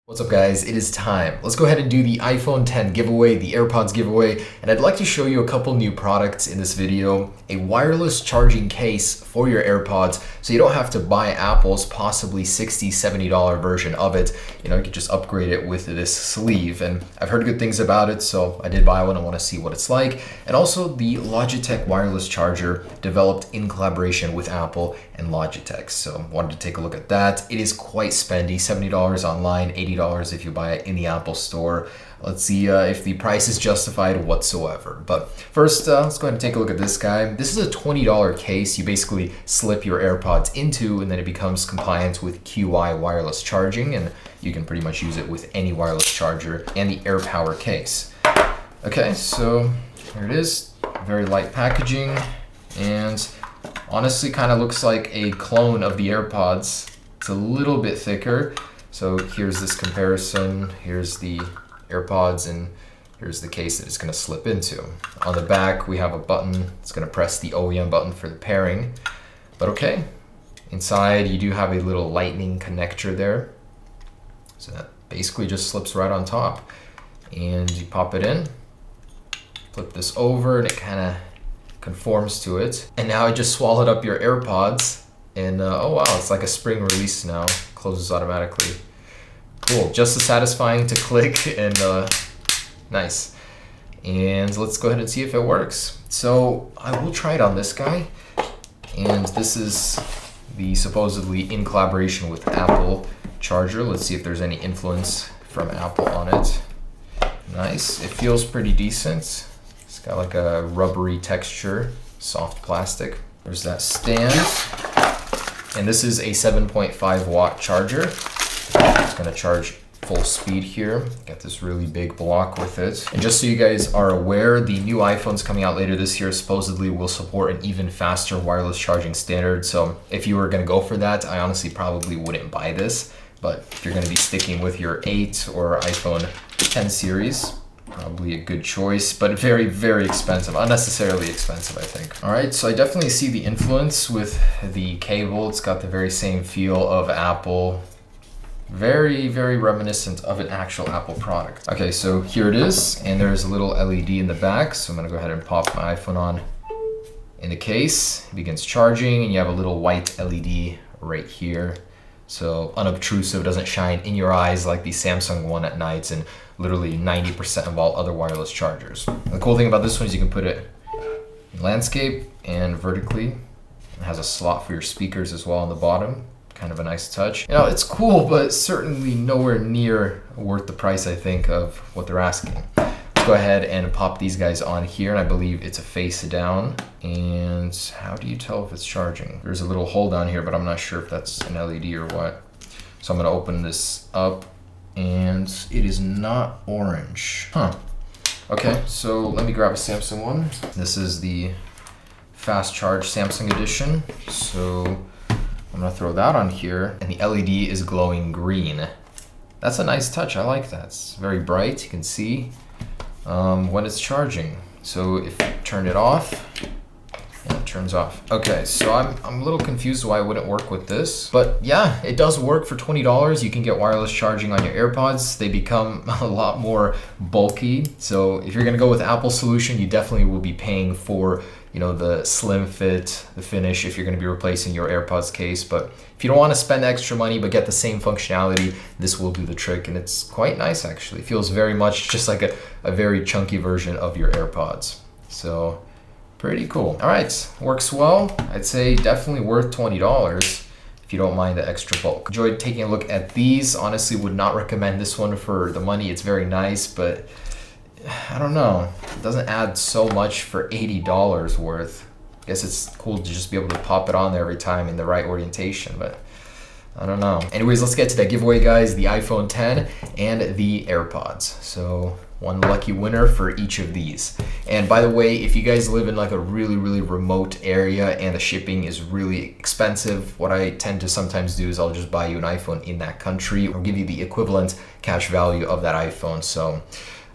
What's up guys, it is time. Let's go ahead and do the iPhone 10 giveaway, the AirPods giveaway, and I'd like to show you a couple new products in this video. A wireless charging case for your AirPods, so you don't have to buy Apple's possibly $60, $70 version of it. You could just upgrade it with this sleeve, and I've heard good things about it, so I did buy one. I want to see what it's like. And also the Logitech wireless charger developed in collaboration with Apple and Logitech, so wanted to take a look at that. It is quite spendy, $70 online, $80 if you buy it in the Apple store. Let's see if the price is justified whatsoever. But first, let's go ahead and take a look at this guy. This is a $20 case. You basically slip your AirPods into, and then it becomes compliant with QI wireless charging, and you can pretty much use it with any wireless charger and the AirPower case. Okay, so here it is. Very light packaging, and honestly kind of looks like a clone of the AirPods. It's a little bit thicker. So here's this comparison. Here's the AirPods, and here's the case that it's going to slip into. On the back, we have a button. It's going to press the OEM button for the pairing. But okay, inside you do have a little lightning connector there. So that basically just slips right on top. And you pop it in, flip this over, and it kind of conforms to it. And now I just swallowed up your AirPods, and oh wow, it's like a spring release now. Closes automatically. Cool, just as satisfying to click, and nice. And let's go ahead and see if it works. So I will try it on this guy, and this is the supposedly in collaboration with Apple charger. Let's see if there's any influence from Apple on it. Nice, it feels pretty decent. It's got like a rubbery texture, soft plastic. There's that stand. And this is a 7.5 watt charger. It's gonna charge full speed here. Got this really big block with it. And just so you guys are aware, the new iPhones coming out later this year supposedly will support an even faster wireless charging standard. So if you were gonna go for that, I honestly probably wouldn't buy this. But if you're gonna be sticking with your 8 or iPhone 10 series, probably a good choice, but very, very expensive, unnecessarily expensive, I think. All right, so I definitely see the influence with the cable. It's got the very same feel of Apple. Very, very reminiscent of an actual Apple product. Okay, so here it is, and there's a little LED in the back. So I'm gonna go ahead and pop my iPhone on in the case. It begins charging, and you have a little white LED right here. So unobtrusive, doesn't shine in your eyes like the Samsung one at night, and literally 90% of all other wireless chargers. The cool thing about this one is you can put it in landscape and vertically. It has a slot for your speakers as well on the bottom. Kind of a nice touch. It's cool, but certainly nowhere near worth the price, I think, of what they're asking. Let's go ahead and pop these guys on here, and I believe it's a face down. And how do you tell if it's charging? There's a little hole down here, but I'm not sure if that's an LED or what. So I'm gonna open this up, and it is not orange. Okay, so let me grab a Samsung one. This is the fast charge Samsung edition. So I'm gonna throw that on here, and the LED is glowing green. That's a nice touch, I like that. It's very bright, you can see when it's charging. So if you turn it off, and it turns off. Okay, so I'm a little confused why it wouldn't work with this, but yeah, it does work for $20. You can get wireless charging on your AirPods. They become a lot more bulky. So if you're gonna go with Apple solution, you definitely will be paying for the slim fit, the finish, if you're gonna be replacing your AirPods case. But if you don't wanna spend extra money but get the same functionality, this will do the trick, and it's quite nice actually. It feels very much just like a very chunky version of your AirPods. So pretty cool. All right, works well. I'd say definitely worth $20 if you don't mind the extra bulk. Enjoyed taking a look at these. Honestly, would not recommend this one for the money. It's very nice, but I don't know. It doesn't add so much for $80 worth. I guess it's cool to just be able to pop it on there every time in the right orientation, but I don't know. Anyways, let's get to that giveaway, guys. The iPhone 10 and the AirPods. So one lucky winner for each of these. And by the way, if you guys live in like a really, really remote area and the shipping is really expensive, what I tend to sometimes do is I'll just buy you an iPhone in that country or give you the equivalent cash value of that iPhone. So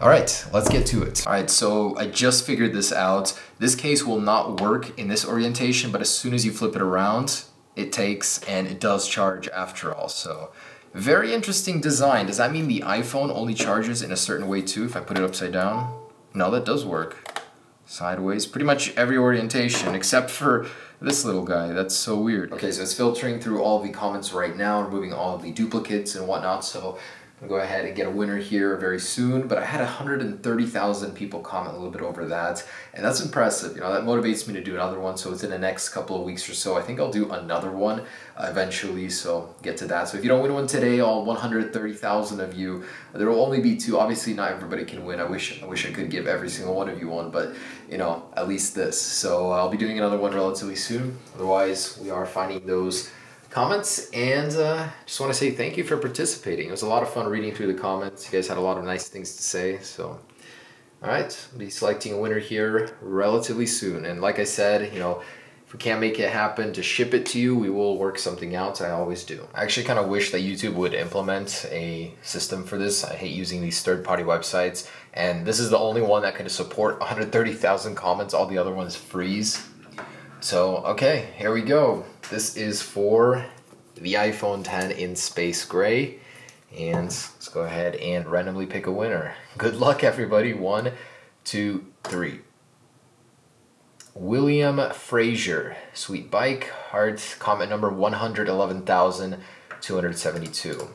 all right, let's get to it. All right, so I just figured this out. This case will not work in this orientation, but as soon as you flip it around, it takes, and it does charge after all. So Very interesting design. Does that mean the iPhone only charges in a certain way too if I put it upside down? No, that does work. Sideways, pretty much every orientation except for this little guy. That's so weird. Okay, so it's filtering through all the comments right now, removing all of the duplicates and whatnot. So I'm gonna go ahead and get a winner here very soon. But I had 130,000 people comment a little bit over that, and that's impressive. You know, that motivates me to do another one. So within the next couple of weeks or so, I think I'll do another one eventually. So get to that. So if you don't win one today, all 130,000 of you, there will only be two. Obviously, not everybody can win. I wish I could give every single one of you one, but you know, at least this. So I'll be doing another one relatively soon. Otherwise, we are finding those comments, and just want to say thank you for participating. It was a lot of fun reading through the comments. You guys had a lot of nice things to say. So all right, I'll be selecting a winner here relatively soon. And like I said, you know, if we can't make it happen to ship it to you, we will work something out. I always do. I actually kind of wish that YouTube would implement a system for this. I hate using these third-party websites, and this is the only one that can support 130,000 comments. All the other ones freeze. So, okay, here we go. This is for the iPhone 10 in space gray. And let's go ahead and randomly pick a winner. Good luck, everybody. 1, 2, 3. William Frazier, sweet bike, heart, comment number 111,272.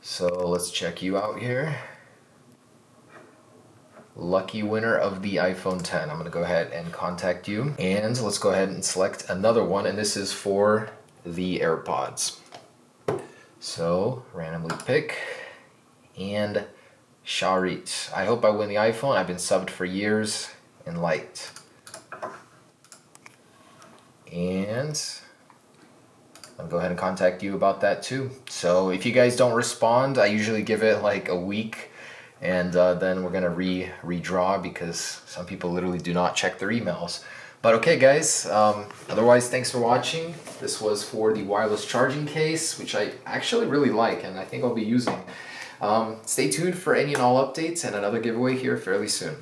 So let's check you out here. Lucky winner of the iPhone 10. I'm going to go ahead and contact you. And let's go ahead and select another one. And this is for the AirPods. So randomly pick. And Sharit. I hope I win the iPhone. I've been subbed for years and liked. And I'll go ahead and contact you about that too. So if you guys don't respond, I usually give it like a week. And then we're gonna redraw because some people literally do not check their emails. But okay, guys. Otherwise, thanks for watching. This was for the wireless charging case, which I actually really like, and I think I'll be using. Stay tuned for any and all updates and another giveaway here fairly soon.